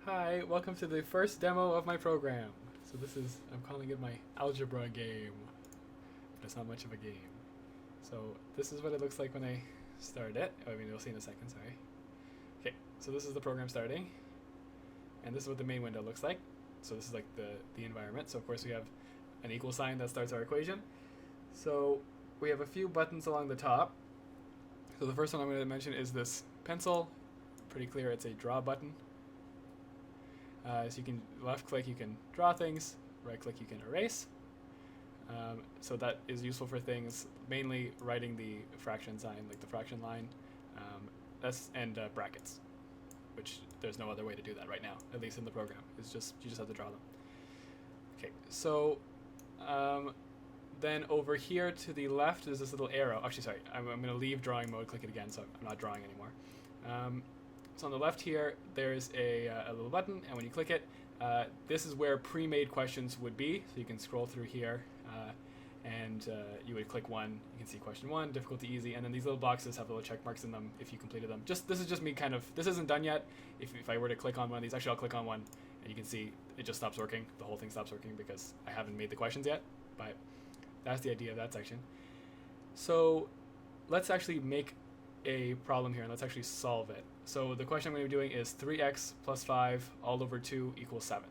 Hi, welcome to the first demo of my program. So I'm calling it my Algebra game, but it's not much of a game. So this is what it looks like when I start it. Oh, I mean, you'll see in a second, sorry. Okay, so this is the program starting, and this is what the main window looks like. So this is like the environment. So of course we have an equal sign that starts our equation. So we have a few buttons along the top. So the first one I'm going to mention is this pencil. Pretty clear, it's a draw button. So you can left click, you can draw things, right click, you can erase. So that is useful for things, mainly writing the fraction sign, like the fraction line, and brackets, which there's no other way to do that right now, at least in the program. It's just, you just have to draw them. Okay, so then over here to the left is this little arrow. Actually, sorry, I'm going to leave drawing mode, click it again, so I'm not drawing anymore. So on the left here, there's a little button, and when you click it, this is where pre-made questions would be. So you can scroll through here, and you would click one. You can see question one, difficulty easy, and then these little boxes have little check marks in them if you completed them. This is just me kind of, this isn't done yet. If I were to click on one of these, actually I'll click on one, and you can see it just stops working. The whole thing stops working because I haven't made the questions yet, but that's the idea of that section. So let's actually make a problem here, and let's actually solve it. So the question I'm going to be doing is 3x plus 5 all over 2 equals 7.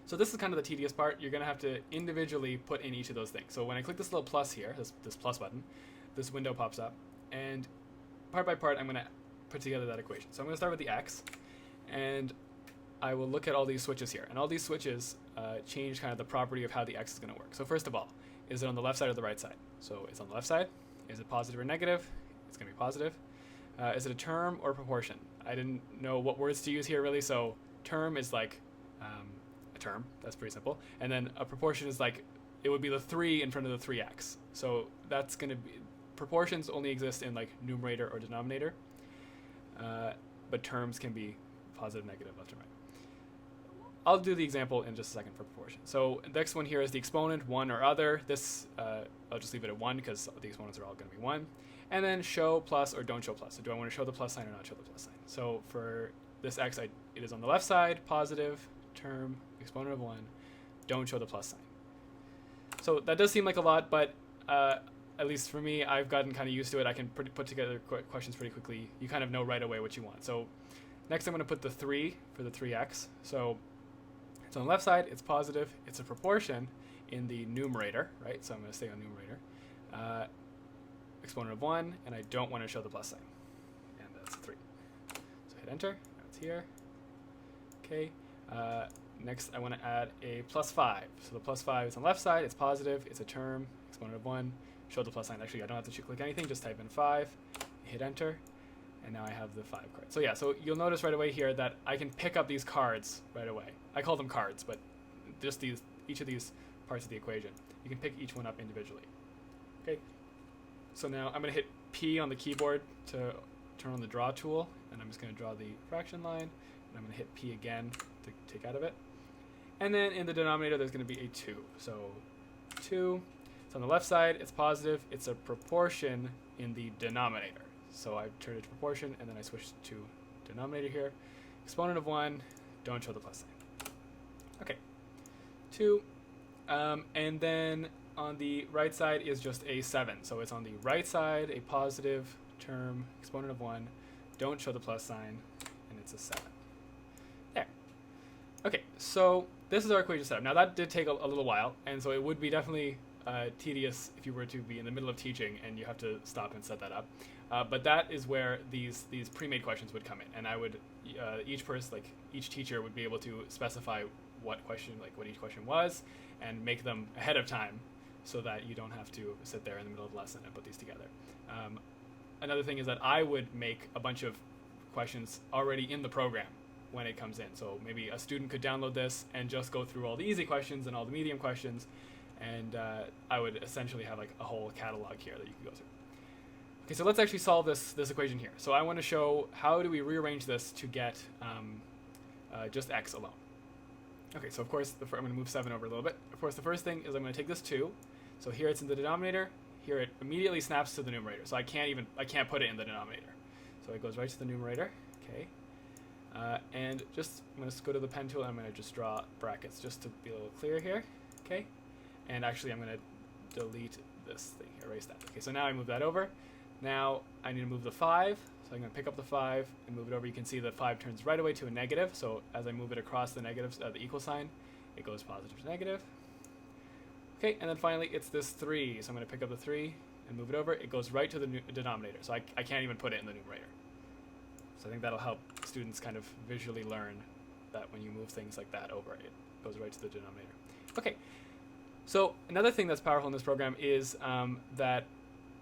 So this is kind of the tedious part. You're going to have to individually put in each of those things. So when I click this little plus here, this plus button, this window pops up, and part by part I'm going to put together that equation. So I'm going to start with the x, and I will look at all these switches here. And all these switches change kind of the property of how the x is going to work. So first of all, is it on the left side or the right side? So it's on the left side. Is it positive or negative? It's going to be positive. Is it a term or proportion? I didn't know what words to use here really, so term is like a term. That's pretty simple. And then a proportion is like, it would be the 3 in front of the 3x. So that's going to be, proportions only exist in like numerator or denominator, but terms can be positive, negative, left and right. I'll do the example in just a second for proportion. So the next one here is the exponent, 1 or other. This, I'll just leave it at 1 because the exponents are all going to be 1. And then show plus or don't show plus. So do I want to show the plus sign or not show the plus sign? So for this x, it is on the left side, positive, term, exponent of 1, don't show the plus sign. So that does seem like a lot, but at least for me, I've gotten kind of used to it. I can put together questions pretty quickly. You kind of know right away what you want. So next I'm going to put the 3 for the 3x. So it's on the left side, it's positive, it's a proportion in the numerator, right? So I'm going to stay on numerator. Exponent of 1, and I don't want to show the plus sign. And that's 3. So hit enter, now it's here. Okay, next I want to add a plus 5. So the plus 5 is on the left side, it's positive, it's a term, exponent of 1, show the plus sign. Actually, I don't have to click anything, just type in 5, hit enter, and now I have the 5 card. So yeah, so you'll notice right away here that I can pick up these cards right away. I call them cards, but just each of these parts of the equation. You can pick each one up individually. Okay. So now I'm going to hit P on the keyboard to turn on the draw tool, and I'm just going to draw the fraction line, and I'm going to hit P again to take out of it. And then in the denominator, there's going to be a 2. So 2, it's on the left side, it's positive, it's a proportion in the denominator. So I turn it to proportion, and then I switch to denominator here. Exponent of 1, don't show the plus sign. Okay, 2, and then on the right side is just a 7. So it's on the right side, a positive term, exponent of 1, don't show the plus sign, and it's a 7. There. Okay, so this is our equation setup. Now that did take a little while, and so it would be definitely tedious if you were to be in the middle of teaching and you have to stop and set that up. But that is where these pre-made questions would come in, and I would each person, like each teacher, would be able to specify what each question was, and make them ahead of time, so that you don't have to sit there in the middle of the lesson and put these together. Another thing is that I would make a bunch of questions already in the program when it comes in. So maybe a student could download this and just go through all the easy questions and all the medium questions, and I would essentially have like a whole catalog here that you can go through. Okay, so let's actually solve this equation here. So I want to show how do we rearrange this to get just x alone. Okay, so of course, I'm going to move 7 over a little bit. Of course, the first thing is I'm going to take this 2. So here it's in the denominator. Here it immediately snaps to the numerator. So I can't put it in the denominator. So it goes right to the numerator. Okay. And just, I'm going to go to the pen tool and I'm going to just draw brackets just to be a little clear here. Okay. And actually I'm going to delete this thing here, erase that. Okay, so now I move that over. Now I need to move the 5. So I'm going to pick up the 5 and move it over. You can see the 5 turns right away to a negative. So as I move it across the negatives, the equal sign, it goes positive to negative. Okay, and then finally it's this 3. So I'm going to pick up the 3 and move it over. It goes right to the denominator. So I can't even put it in the numerator. So I think that'll help students kind of visually learn that when you move things like that over, it goes right to the denominator. Okay, so another thing that's powerful in this program is that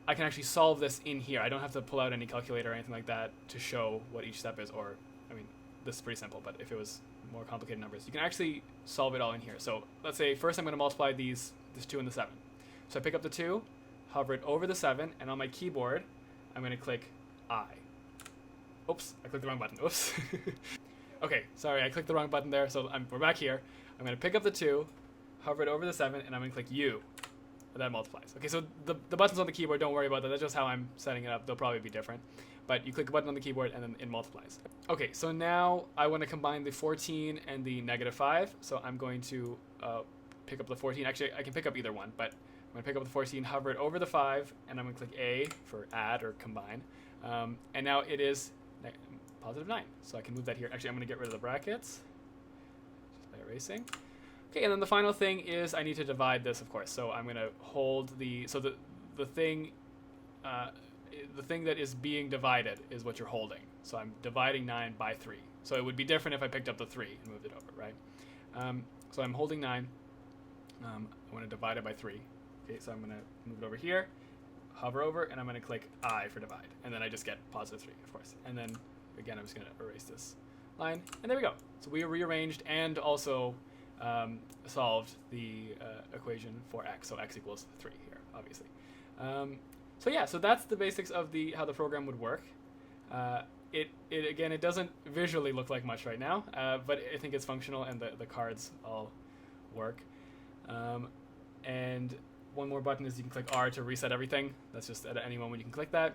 I can actually solve this in here. I don't have to pull out any calculator or anything like that to show what each step is, or, I mean, this is pretty simple, but if it was more complicated numbers, you can actually solve it all in here. So let's say first I'm going to multiply this 2 and the 7. So I pick up the 2, hover it over the 7, and on my keyboard, I'm going to click I. Oops, I clicked the wrong button. Oops. Okay, sorry, I clicked the wrong button there, so we're back here. I'm going to pick up the 2, hover it over the 7, and I'm going to click U. That multiplies. Okay, so the buttons on the keyboard, don't worry about that. That's just how I'm setting it up. They'll probably be different. But you click a button on the keyboard, and then it multiplies. Okay, so now I want to combine the 14 and the -5. So I'm going to pick up the 14. Actually, I can pick up either one, but I'm going to pick up the 14, hover it over the 5, and I'm going to click A for add or combine. And now it is positive 9. So I can move that here. Actually, I'm going to get rid of the brackets just by erasing. Okay, and then the final thing is I need to divide this, of course. So I'm going to hold the thing that is being divided is what you're holding. So I'm dividing 9 by 3. So it would be different if I picked up the 3 and moved it over, right? So I'm holding 9. I want to divide it by 3. Okay, so I'm going to move it over here, hover over, and I'm going to click I for divide. And then I just get positive 3, of course. And then, again, I'm just going to erase this line. And there we go. So we rearranged and also solved the equation for x. So x equals 3 here, obviously. So yeah, so that's the basics of how the program would work. Again, it doesn't visually look like much right now, but I think it's functional and the cards all work. And one more button is you can click R to reset everything. That's just at any moment you can click that.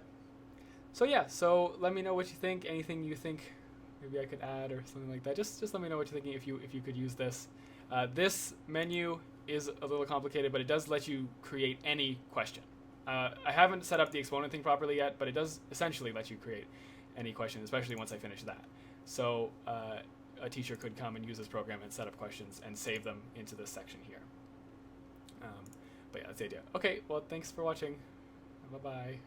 So yeah, so let me know what you think. Anything you think maybe I could add or something like that. Just let me know what you're thinking if you could use this. This menu is a little complicated, but it does let you create any question. I haven't set up the exponent thing properly yet, but it does essentially let you create any question, especially once I finish that. So a teacher could come and use this program and set up questions and save them into this section here. But yeah, that's the idea. Okay, well, thanks for watching. Bye-bye.